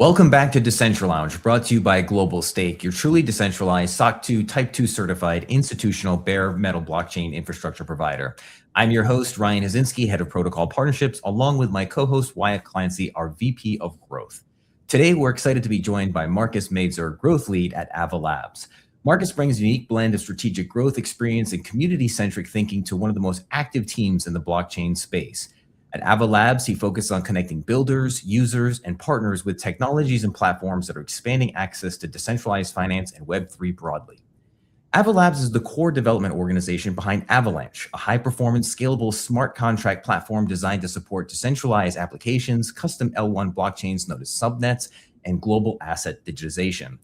Welcome back to Decentralounge, brought to you by GlobalStake, your truly decentralized SOC 2 Type 2 certified institutional bare metal blockchain infrastructure provider. I'm your host, Ryan Hazinski, head of protocol partnerships, along with my co-host, Wyatt Clancy, our VP of growth. Today, we're excited to be joined by Marcus Mazur, growth lead at Ava Labs. Marcus brings a unique blend of strategic growth experience and community-centric thinking to one of the most active teams in the blockchain space. At Ava Labs, he focuses on connecting builders, users, and partners with technologies and platforms that are expanding access to decentralized finance and Web3 broadly. Ava Labs is the core development organization behind Avalanche, a high-performance, scalable smart contract platform designed to support decentralized applications, custom L1 blockchains known as subnets, and global asset digitization.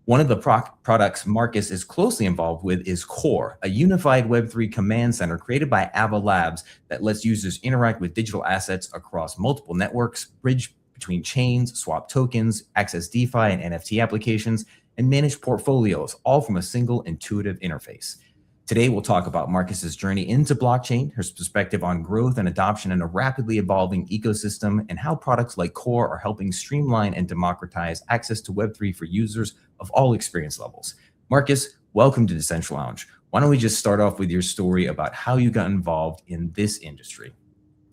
One of the products Marcus is closely involved with is Core, a unified Web3 command center created by Ava Labs that lets users interact with digital assets across multiple networks, bridge between chains, swap tokens, access DeFi and NFT applications, and manage portfolios, all from a single intuitive interface. Today, we'll talk about Marcus's journey into blockchain, his perspective on growth and adoption in a rapidly evolving ecosystem, and how products like Core are helping streamline and democratize access to Web3 for users of all experience levels. Marcus, welcome to Decentralounge. Why don't we just start off with your story about how you got involved in this industry?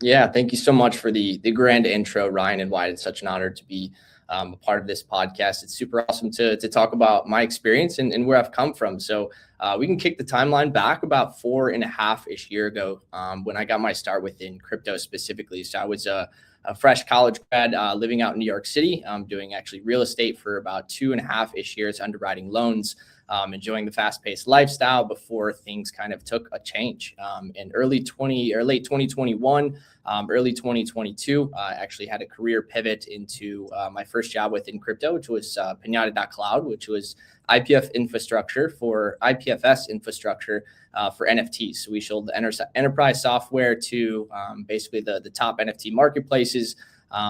Yeah, thank you so much for the grand intro, Ryan and Wyatt. It's such an honor to be a part of this podcast. It's super awesome to talk about my experience and where I've come from. So we can kick the timeline back about 4.5-ish years ago when I got my start within crypto specifically. So I was a fresh college grad living out in New York City, doing actually real estate for about 2.5-ish years, underwriting loans, enjoying the fast-paced lifestyle before things kind of took a change. In late 2021, early 2022, I actually had a career pivot into my first job within crypto, which was Pinata.cloud, which was IPFS infrastructure for NFTs. So we sold enterprise software to basically the top NFT marketplaces.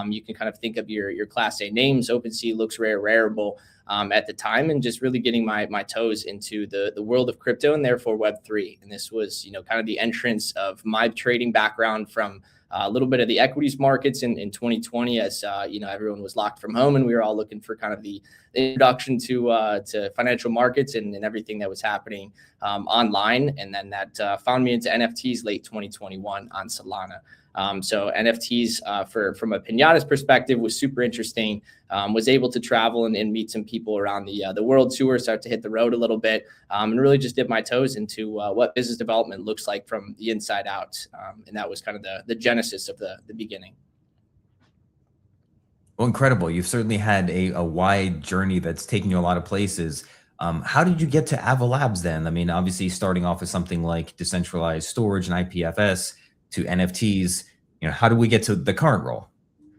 You can kind of think of your Class A names, OpenSea, LooksRare, Rarible at the time, and just really getting my toes into the world of crypto and therefore Web3. And this was, kind of the entrance of my trading background from a little bit of the equities markets in 2020 as, everyone was locked from home and we were all looking for kind of the introduction to financial markets and everything that was happening online. And then that found me into NFTs late 2021 on Solana. So NFTs from a Pinata's perspective was super interesting. Was able to travel and meet some people around the world tour, start to hit the road a little bit, and really just dip my toes into what business development looks like from the inside out. And that was kind of the genesis of the beginning. Well, incredible. You've certainly had a wide journey that's taken you a lot of places. How did you get to Ava Labs then? I mean, obviously starting off with something like decentralized storage and IPFS to NFTs, how do we get to the current role?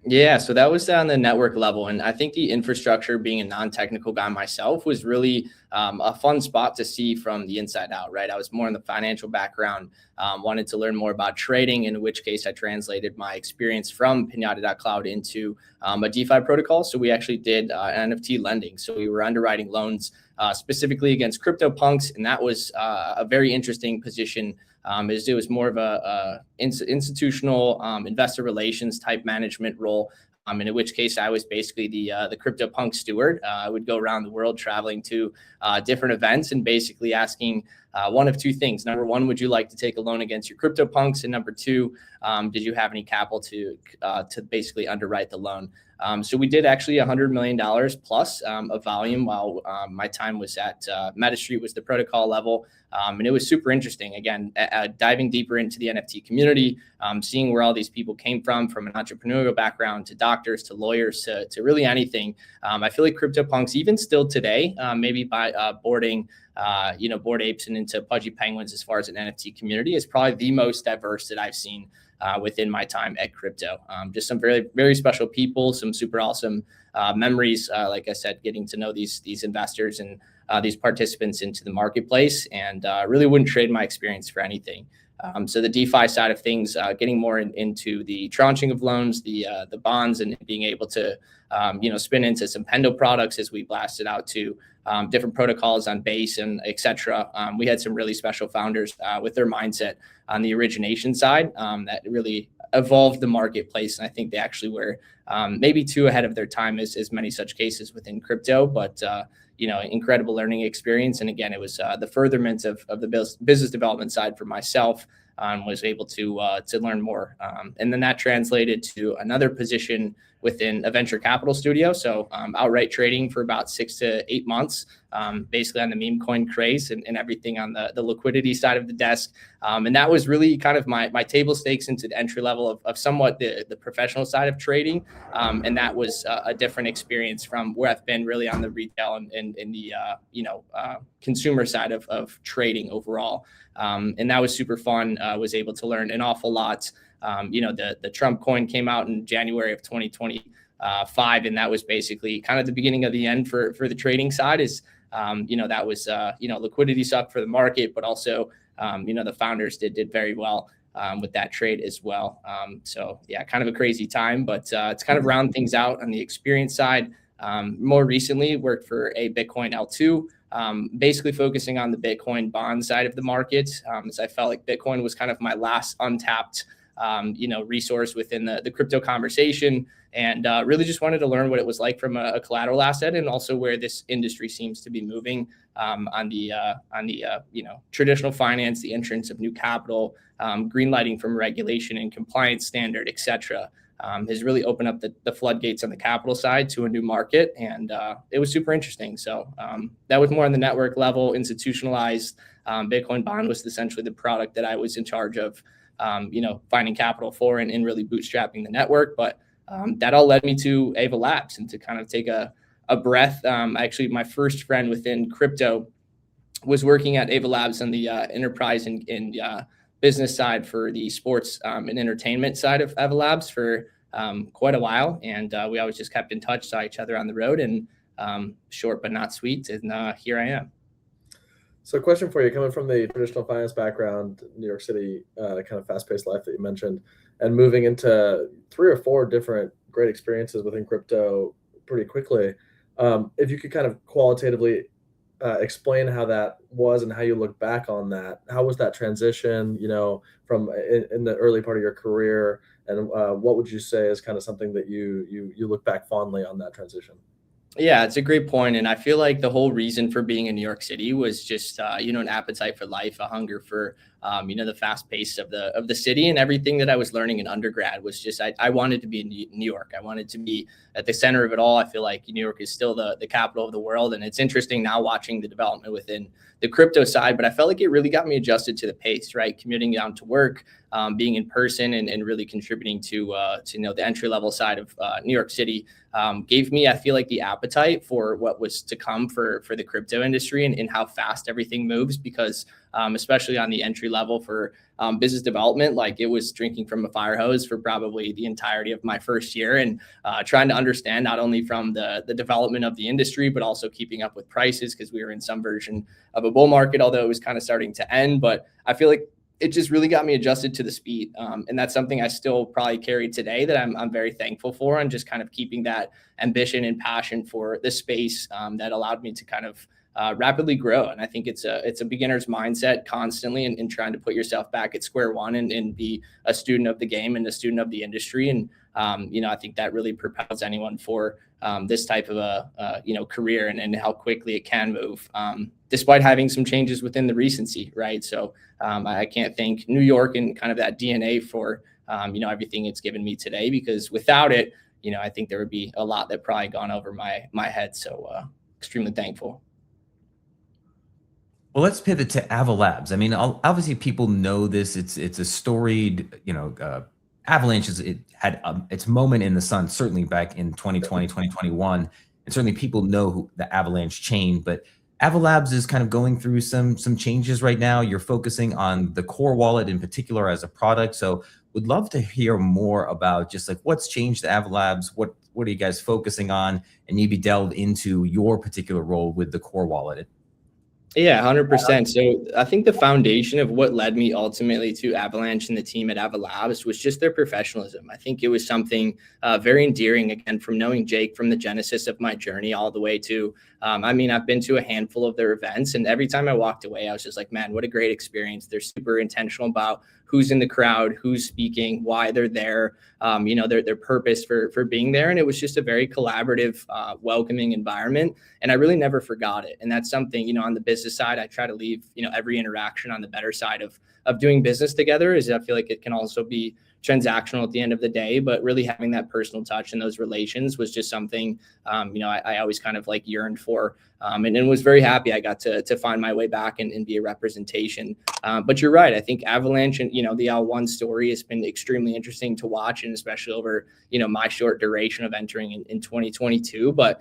Yeah, so that was on the network level. And I think the infrastructure, being a non-technical guy myself, was really a fun spot to see from the inside out, right? I was more in the financial background, wanted to learn more about trading, in which case I translated my experience from Pinata.cloud into a DeFi protocol. So we actually did NFT lending. So we were underwriting loans specifically against CryptoPunks. And that was a very interesting position. It was more of a institutional investor relations type management role, in which case I was basically the CryptoPunk steward. I would go around the world traveling to different events and basically asking one of two things. Number one, would you like to take a loan against your CryptoPunks? And number two, did you have any capital to basically underwrite the loan? So we did actually $100 million plus of volume while my time was at MetaStreet was the protocol level. And it was super interesting, again, diving deeper into the NFT community, seeing where all these people came from an entrepreneurial background to doctors, to lawyers, to really anything. I feel like CryptoPunks, even still today, maybe by boarding Bored Apes and into Pudgy Penguins as far as an NFT community, is probably the most diverse that I've seen within my time at crypto. Just some very, very special people, some super awesome memories. Like I said, getting to know these investors and these participants into the marketplace, and really wouldn't trade my experience for anything. So the DeFi side of things, getting more into the tranching of loans, the bonds, and being able to spin into some Pendo products as we blasted out to different protocols on Base and etc. We had some really special founders with their mindset on the origination side that really evolved the marketplace. And I think they actually were maybe too ahead of their time as many such cases within crypto, but incredible learning experience. And again, it was the furtherment of the business development side for myself. Was able to learn more, and then that translated to another position within a venture capital studio. So outright trading for about 6 to 8 months, basically on the meme coin craze and everything on the liquidity side of the desk. And that was really kind of my table stakes into the entry level of somewhat the professional side of trading. And that was a different experience from where I've been really on the retail and the consumer side of trading overall. And that was super fun. Was able to learn an awful lot. The Trump coin came out in January of 2025, and that was basically kind of the beginning of the end for the trading side. That was liquidity sucked for the market, but also the founders did very well with that trade as well. So yeah, kind of a crazy time, but it's kind of round things out on the experience side. More recently, worked for a Bitcoin L2. Basically focusing on the Bitcoin bond side of the market, as I felt like Bitcoin was kind of my last untapped, resource within the crypto conversation, and really just wanted to learn what it was like from a collateral asset, and also where this industry seems to be moving on the traditional finance, the entrance of new capital, green lighting from regulation and compliance standard, etc. Has really opened up the floodgates on the capital side to a new market. And it was super interesting. So that was more on the network level, institutionalized. Bitcoin bond was essentially the product that I was in charge of, finding capital for and really bootstrapping the network. But that all led me to Ava Labs and to kind of take a breath. Actually, my first friend within crypto was working at Ava Labs on the enterprise and business side for the sports and entertainment side of Ava Labs for quite a while. And we always just kept in touch, saw each other on the road, and short but not sweet. And here I am. So question for you, coming from the traditional finance background, New York City, kind of fast-paced life that you mentioned, and moving into 3 or 4 different great experiences within crypto pretty quickly. If you could kind of qualitatively explain how that was and how you look back on that. How was that transition, from in the early part of your career, and what would you say is kind of something that you look back fondly on that transition? Yeah, it's a great point. And I feel like the whole reason for being in New York City was just, an appetite for life, a hunger for, the fast pace of the city, and everything that I was learning in undergrad was just, I wanted to be in New York. I wanted to be at the center of it all. I feel like New York is still the capital of the world. And it's interesting now watching the development within the crypto side, but I felt like it really got me adjusted to the pace, right? Commuting down to work, being in person and really contributing to the entry level side of New York City gave me, I feel like, the appetite for what was to come for the crypto industry and how fast everything moves, because especially on the entry level for business development, like it was drinking from a fire hose for probably the entirety of my first year, and trying to understand not only from the development of the industry, but also keeping up with prices, because we were in some version of a bull market, although it was kind of starting to end. But I feel like it just really got me adjusted to the speed. And that's something I still probably carry today that I'm very thankful for, and just kind of keeping that ambition and passion for the space that allowed me to kind of rapidly grow. And I think it's a beginner's mindset constantly, and trying to put yourself back at square one and be a student of the game and a student of the industry. And, I think that really propels anyone for this type of a career, and how quickly it can move, despite having some changes within the recency, right? So I can't thank New York and kind of that DNA for, everything it's given me today, because without it, I think there would be a lot that probably gone over my head. So extremely thankful. Well, let's pivot to Ava Labs. I mean, obviously people know this. It's a storied, Avalanche it had its moment in the sun, certainly back in 2020, 2021. And certainly people know the Avalanche chain, but Ava Labs is kind of going through some changes right now. You're focusing on the core wallet in particular as a product. So would love to hear more about just like what's changed at Ava Labs, what are you guys focusing on, and maybe delve into your particular role with the core wallet. Yeah, 100%. So I think the foundation of what led me ultimately to Avalanche and the team at Ava Labs was just their professionalism. I think it was something very endearing, again, from knowing Jake from the genesis of my journey all the way to, I've been to a handful of their events, and every time I walked away, I was just like, man, what a great experience. They're super intentional about who's in the crowd, who's speaking, why they're there, their purpose for being there. And it was just a very collaborative, welcoming environment. And I really never forgot it. And that's something, on the business side, I try to leave, every interaction on the better side of doing business together, is I feel like it can also be transactional at the end of the day, but really having that personal touch and those relations was just something, I always kind of like yearned for. And was very happy I got to find my way back and be a representation. But you're right. I think Avalanche and, the L1 story has been extremely interesting to watch, and especially over, my short duration of entering in 2022. But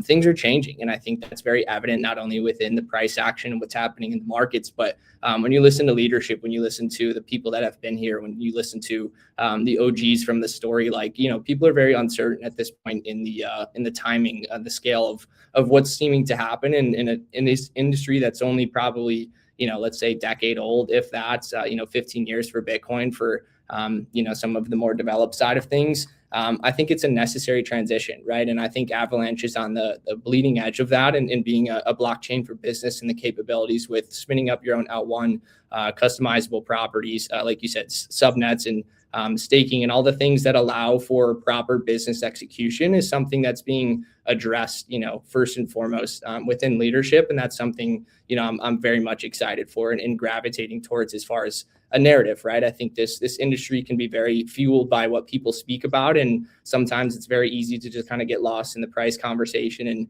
things are changing. And I think that's very evident, not only within the price action and what's happening in the markets, but when you listen to leadership, when you listen to the people that have been here, when you listen to the OGs from the story, like, people are very uncertain at this point in the timing, the scale of what's seeming to happen in this industry that's only probably, let's say decade old, if that's, 15 years for Bitcoin, for, some of the more developed side of things. I think it's a necessary transition, right? And I think Avalanche is on the bleeding edge of that, and being a blockchain for business, and the capabilities with spinning up your own L1, customizable properties, like you said, subnets and staking, and all the things that allow for proper business execution is something that's being addressed, first and foremost within leadership. And that's something, I'm very much excited for and gravitating towards as far as a narrative, right? I think this industry can be very fueled by what people speak about. And sometimes it's very easy to just kind of get lost in the price conversation and,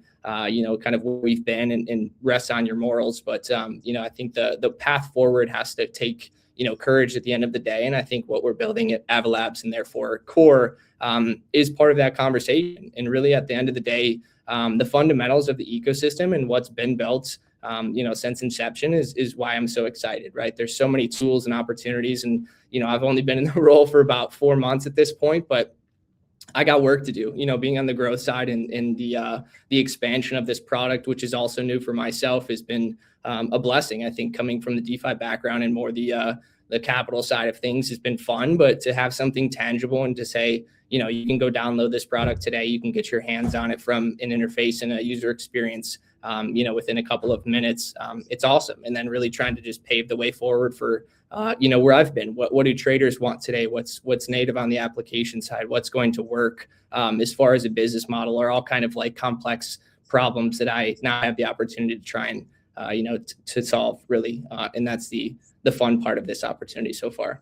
kind of where we've been and rest on your morals. But, I think the path forward has to take, courage at the end of the day. And I think what we're building at Ava Labs, and therefore Core, is part of that conversation. And really at the end of the day, the fundamentals of the ecosystem and what's been built, since inception is why I'm so excited, right? There's so many tools and opportunities, and, I've only been in the role for about 4 months at this point, but I got work to do, being on the growth side, and the expansion of this product, which is also new for myself, has been a blessing. I think coming from the DeFi background and more the capital side of things has been fun, but to have something tangible and to say, you can go download this product today, you can get your hands on it from an interface and a user experience, within a couple of minutes, it's awesome. And then really trying to just pave the way forward for, where I've been. What do traders want today? What's native on the application side? What's going to work as far as a business model, are all kind of like complex problems that I now have the opportunity to try and, to solve, really. And that's the fun part of this opportunity so far.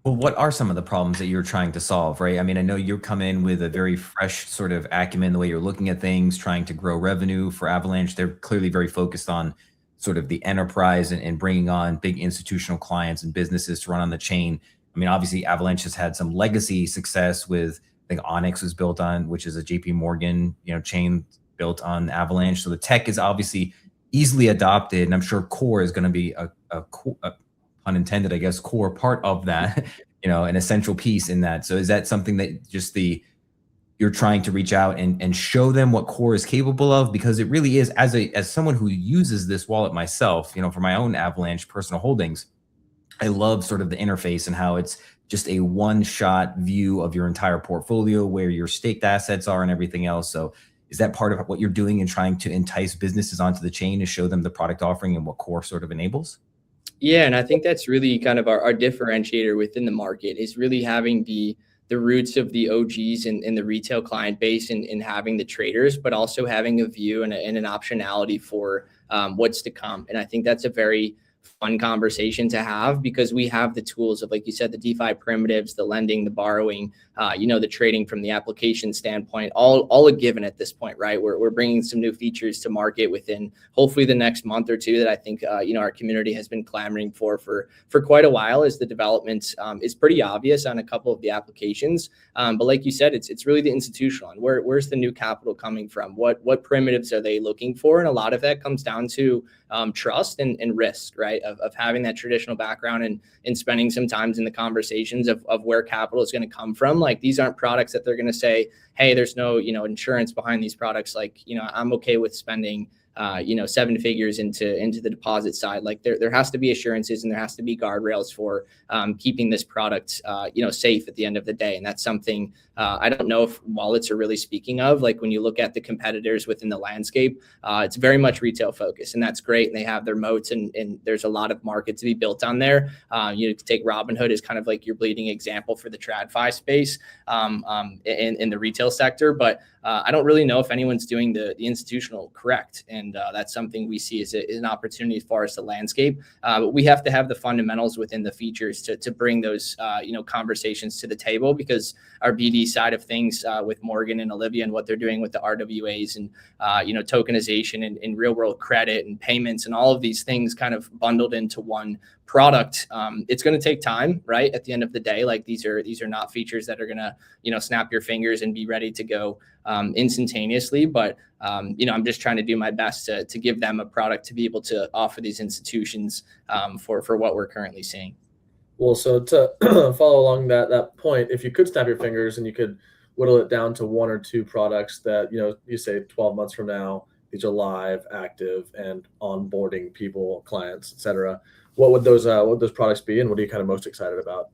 Well, what are some of the problems that you're trying to solve, right? I mean, I know you come in with a very fresh sort of acumen, the way you're looking at things, trying to grow revenue for Avalanche. They're clearly very focused on sort of the enterprise and bringing on big institutional clients and businesses to run on the chain. I mean, obviously, Avalanche has had some legacy success with, I think Onyx was built on, which is a JP Morgan, chain built on Avalanche. So the tech is obviously easily adopted, and I'm sure Core is going to be a pun intended, I guess, core part of that, an essential piece in that. So is that something that just you're trying to reach out and show them what Core is capable of? Because it really is, as someone who uses this wallet myself, for my own Avalanche personal holdings, I love sort of the interface and how it's just a one-shot view of your entire portfolio, where your staked assets are and everything else. So is that part of what you're doing in trying to entice businesses onto the chain, to show them the product offering and what Core sort of enables? Yeah, and I think that's really kind of our differentiator within the market, is really having the roots of the OGs and the retail client base, and having the traders, but also having a view and an optionality for what's to come. And I think that's a very fun conversation to have, because we have the tools of, like you said, the DeFi primitives, the lending, the borrowing, the trading from the application standpoint, all a given at this point, right? We're bringing some new features to market within hopefully the next month or two that I think, our community has been clamoring for quite a while, as the development is pretty obvious on a couple of the applications. But like you said, it's really the institutional, and where's the new capital coming from? What primitives are they looking for? And a lot of that comes down to trust and risk, right? Of having that traditional background and spending some time in the conversations of where capital is going to come from. Like, these aren't products that they're going to say, hey, there's no, insurance behind these products. Like, I'm okay with spending 7 figures into the deposit side. Like there has to be assurances and there has to be guardrails for keeping this product safe at the end of the day. And that's something I don't know if wallets are really speaking of. Like when you look at the competitors within the landscape, it's very much retail focused, and that's great. And they have their moats, and there's a lot of market to be built on there. Take Robinhood as kind of like your bleeding example for the TradFi space in the retail sector, but I don't really know if anyone's doing the institutional correct. And that's something we see as an opportunity as far as the landscape. But we have to have the fundamentals within the features to bring those, conversations to the table, because our BD side of things with Morgan and Olivia and what they're doing with the RWAs and, tokenization and real world credit and payments and all of these things kind of bundled into one product. It's going to take time, right? At the end of the day, like these are not features that are going to, snap your fingers and be ready to go instantaneously. But, I'm just trying to do my best to give them a product to be able to offer these institutions for what we're currently seeing. Well, so to follow along that point, if you could snap your fingers and you could whittle it down to one or two products that, you say 12 months from now, these are live, active, and onboarding people, clients, et cetera, what would those products be, and what are you kind of most excited about?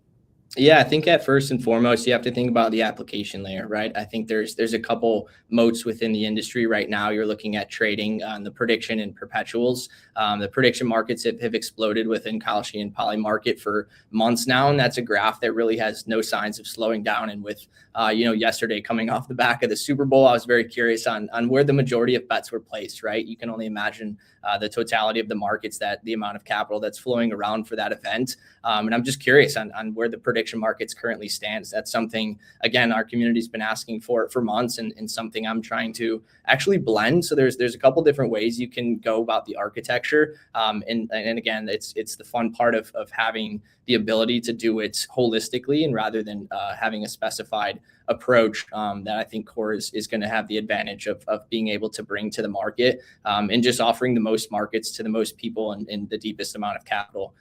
Yeah, I think at first and foremost, you have to think about the application layer, right? I think there's a couple moats within the industry right now. You're looking at trading on the prediction and perpetuals. The prediction markets have exploded within Kalshi and Poly market for months now, and that's a graph that really has no signs of slowing down. And with yesterday coming off the back of the Super Bowl, I was very curious on where the majority of bets were placed, right? You can only imagine the totality of the markets, that the amount of capital that's flowing around for that event. And I'm just curious on where the prediction markets currently stands. That's something, again, our community's been asking for months, and something I'm trying to actually blend. So there's a couple different ways you can go about the architecture. And again, it's the fun part of having the ability to do it holistically, and rather than having a specified approach that I think Core is going to have the advantage of being able to bring to the market, and just offering the most markets to the most people and the deepest amount of capital,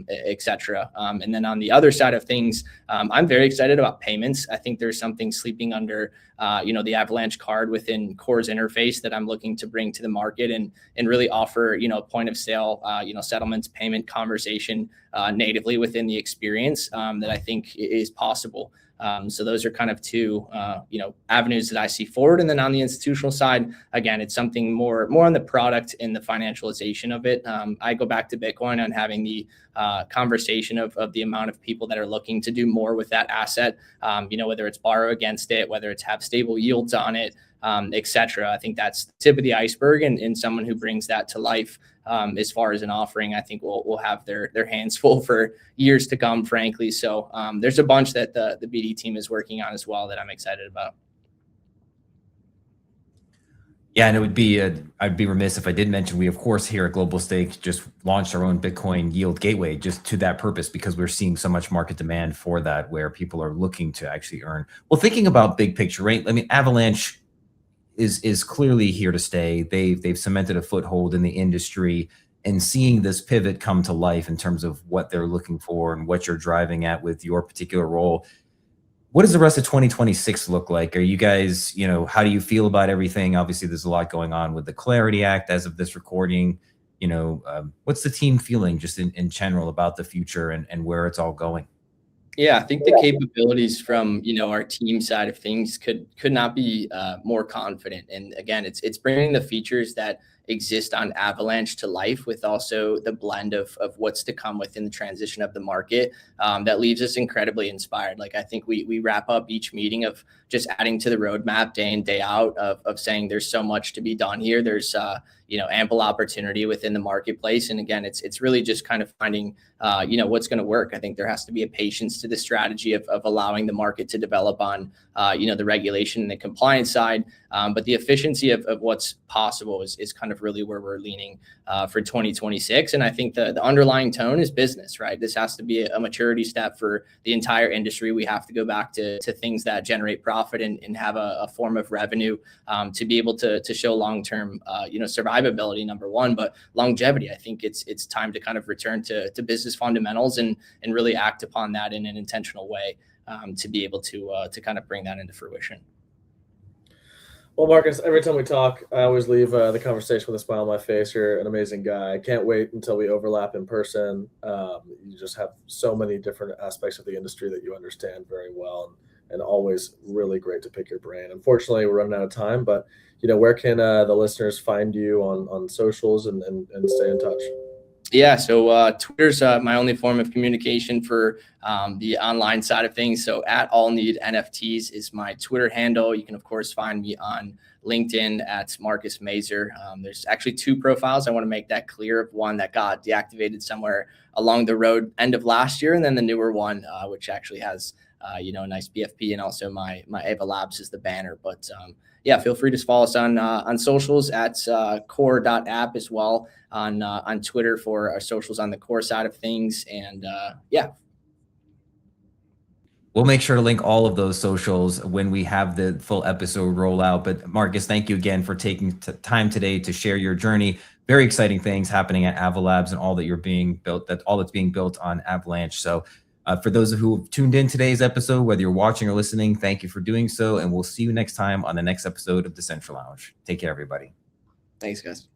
et cetera. And then on the other side of things, I'm very excited about payments. I think there's something sleeping under, the Avalanche card within Core's interface that I'm looking to bring to the market and really offer, point of sale, settlements, payment conversation natively within the experience that I think is possible. So those are kind of two, avenues that I see forward. And then on the institutional side, again, it's something more on the product and the financialization of it. I go back to Bitcoin on having the conversation of the amount of people that are looking to do more with that asset, whether it's borrow against it, whether it's have stable yields on it, et cetera. I think that's the tip of the iceberg, and someone who brings that to life as far as an offering, I think will have their hands full for years to come, frankly. So there's a bunch that the BD team is working on as well that I'm excited about. Yeah, and I'd be remiss if I didn't mention, we of course here at GlobalStake just launched our own Bitcoin yield gateway just to that purpose, because we're seeing so much market demand for that, where people are looking to actually earn. Well, thinking about big picture, right? I mean, Avalanche is clearly here to stay. They've cemented a foothold in the industry, and seeing this pivot come to life in terms of what they're looking for and what you're driving at with your particular role. What does the rest of 2026 look like? Are you guys, how do you feel about everything? Obviously, there's a lot going on with the Clarity Act as of this recording. What's the team feeling just in general about the future and where it's all going? Yeah, I think the capabilities from, our team side of things could not be more confident. And again, it's bringing the features that exist on Avalanche to life, with also the blend of what's to come within the transition of the market, that leaves us incredibly inspired. Like, I think we wrap up each meeting of just adding to the roadmap day in, day out of saying there's so much to be done here. There's ample opportunity within the marketplace. And again, it's really just kind of finding what's going to work. I think there has to be a patience to the strategy of allowing the market to develop on the regulation and the compliance side. But the efficiency of what's possible is kind of really where we're leaning for 2026. And I think the underlying tone is business, right? This has to be a maturity step for the entire industry. We have to go back to things that generate profit and have a form of revenue to be able to show long-term, survivability, number one, but longevity. I think it's time to kind of return to business fundamentals and really act upon that in an intentional way to be able to kind of bring that into fruition. Well, Marcus, every time we talk, I always leave the conversation with a smile on my face. You're an amazing guy. I can't wait until we overlap in person. You just have so many different aspects of the industry that you understand very well, and always really great to pick your brain. Unfortunately, we're running out of time, but where can the listeners find you on socials and stay in touch? Yeah, so Twitter's my only form of communication for the online side of things. So at All Need NFTs is my Twitter handle. You can, of course, find me on LinkedIn at Marcus Mazur. There's actually 2 profiles. I want to make that clear. One that got deactivated somewhere along the road end of last year, and then the newer one, which actually has a nice BFP, and also my Ava Labs is the banner. But yeah, feel free to follow us on socials at core.app as well on Twitter for our socials on the core side of things. And yeah. We'll make sure to link all of those socials when we have the full episode roll out. But Marcus, thank you again for taking time today to share your journey. Very exciting things happening at Ava Labs and all that you're being built, all that's being built on Avalanche. So for those who have tuned in today's episode, whether you're watching or listening, thank you for doing so. And we'll see you next time on the next episode of Decentralounge. Take care, everybody. Thanks, guys.